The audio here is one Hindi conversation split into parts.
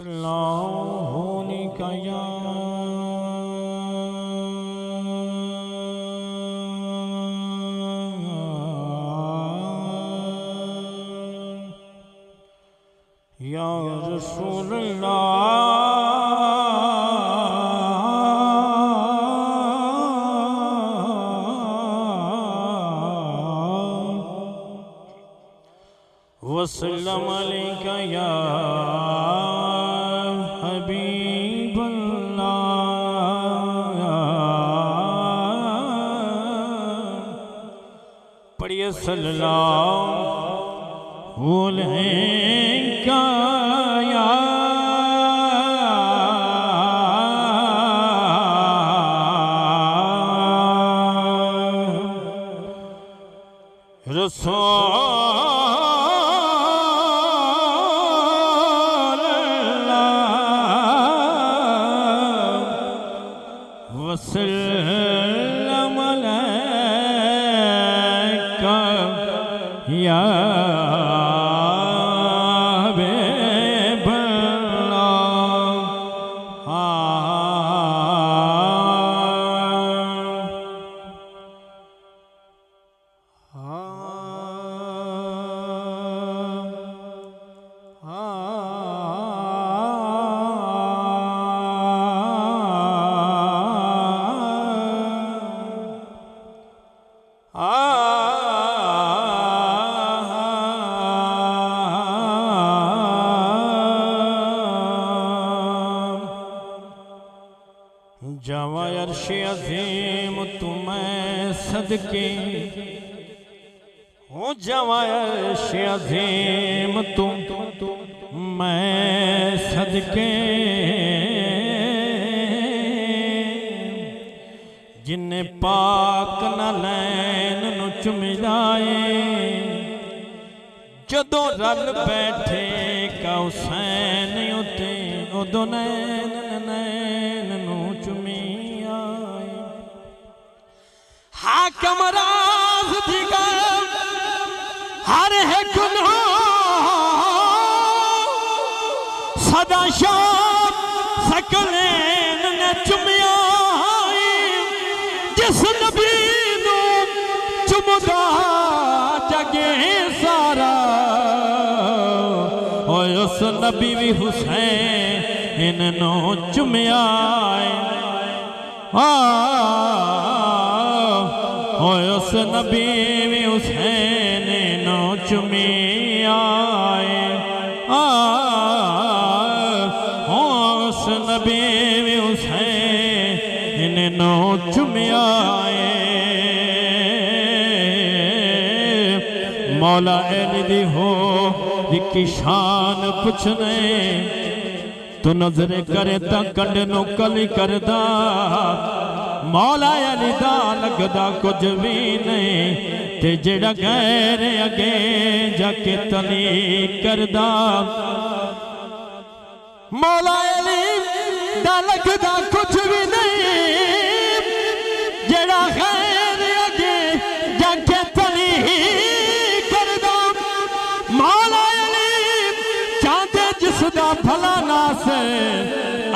सल्लल्लाहु या या रसूलल्लाह वसल्लम अलैका या हबीबल्लाह। पढ़िए सल्लल्लाहु अलैका या वसल्लम अलैका या जावा अर्शे अज़ीम तुम्हें सदके हो जावा अर्शे अज़ीम तुम मैं सदके जिन्ने पाक न लैन नु चुमिलाए जदों रल बैठे का हुसैन उते उदों नैन नु चुमी आए। हाकम राज दिगर हर है सदा शाम सकलेन ने चुमिया जिस नबी नू चुमदा जगे सारा और उस नबी भी हुसैन इन्नो चुमिया उस नबी भी हुसैन नो चुमिया उस नबी भी हुसैन नो चुमिया। मौला अली दी हो की शान पुछने तू नजरे करे ता कंड नु कली करदा मौला अली दा लगदा कुछ भी नहीं ते जेड़ा गैर अगे जाके तली करदा मौला अली दा लगदा कुछ भी नहीं जेड़ा गैर अगे जाके तली करदा मौला अली चाहते जिसदा भला नास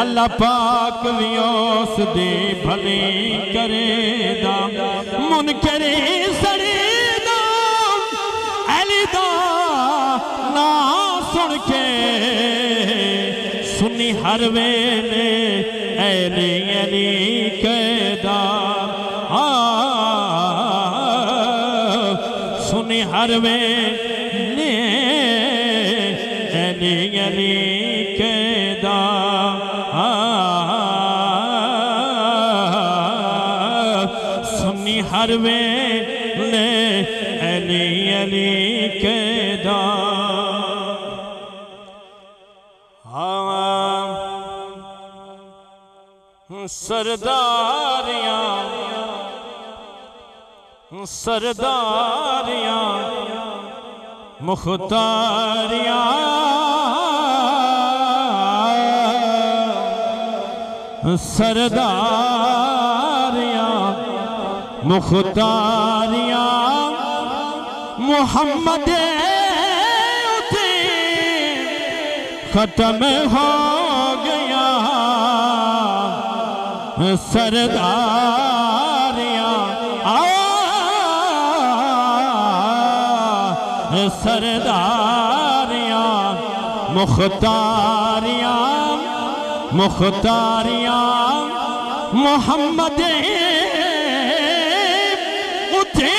अल्लाह पाक भी उस दी भली करेदा मुनकरे सड़ेदा अली दा ना सुन के सुनी हर वेले अली अली कहदा सुनी हर वेले अली अली कहदा सुनी हर वेले अली अली कहदा। सरदारियां सरदारियां मुख्तारियां सरदारियां मुख्तारियां मोहम्मद खत्म हो सरदारियां सरदारियां मुख्तारियां मुख्तारियां मोहम्मद उठे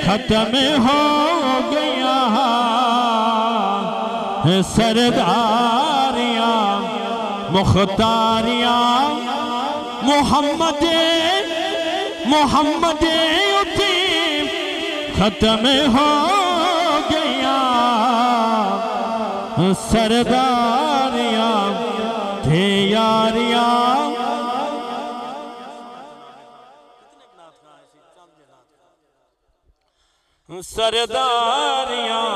खत्म हो गया सरदारियां मुख्तारियां मोहम्मद मोहम्मद उठे खत्म हो गया सरदारियां थे यारियां सरदारियां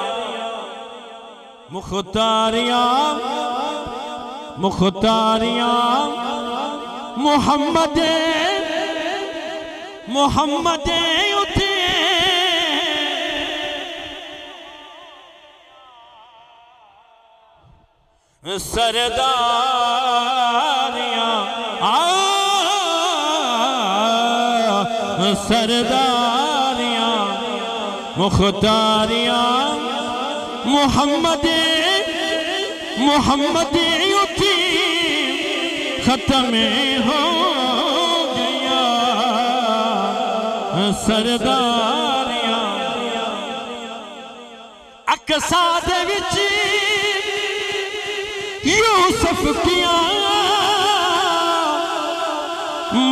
मुख्तारियां मुख्तारियां मोहम्मद मोहम्मद उठे सरदारियां सरदारियां मुख्तारियां मोहम्मद मोहम्मद उठी खत्म हो गया सरदारियां अकसा दे विच यूसुफ किया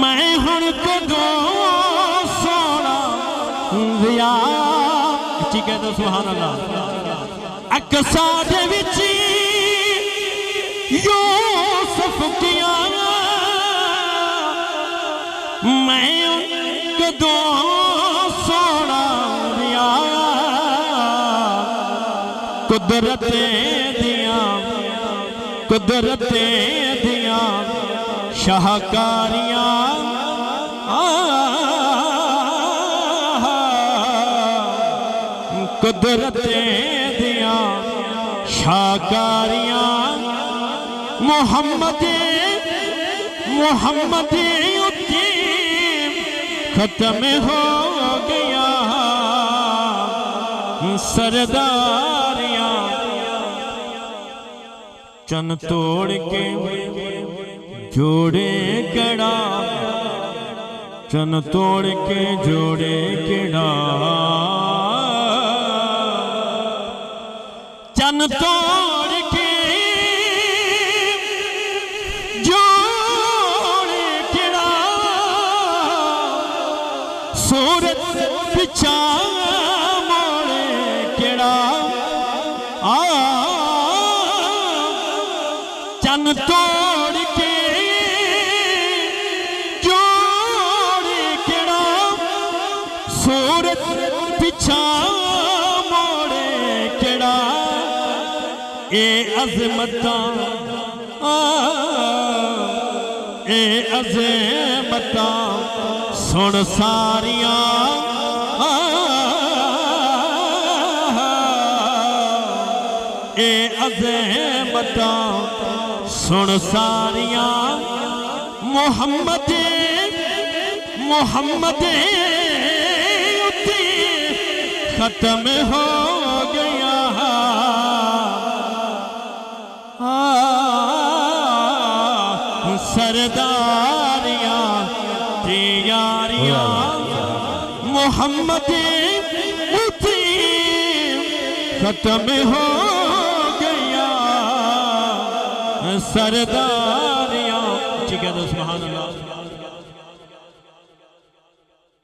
मैं हुण कदों सोना दिया ठीक है तो सुभान अल्लाह अकसा दे विच यूसुफ किया मैं कदों सोना दिया कुदरत दिया शाहकारियां कुदरत दिया शाहकारियां मोहम्मद मोहम्मद उठी खत्म हो गया सरदारियां चन तोड़ के जोड़े कड़ा चन तोड़ के जोड़े कड़ा चन तोड़ के जोड़े कड़ा सूरत पिछा मोड़े कड़ा चन तोड़ के जोड़े केड़ा सूरत पिछा मोड़े केड़ा ए अज़मतां सुन सारियां ए अज़मतां सुन सारियां मोहम्मद मोहम्मद उठी खत्म हो गया सरदारियां यारियां मोहम्मद उठी खत्म हो गया सरदारियां ठीक है तो सुभान अल्लाह।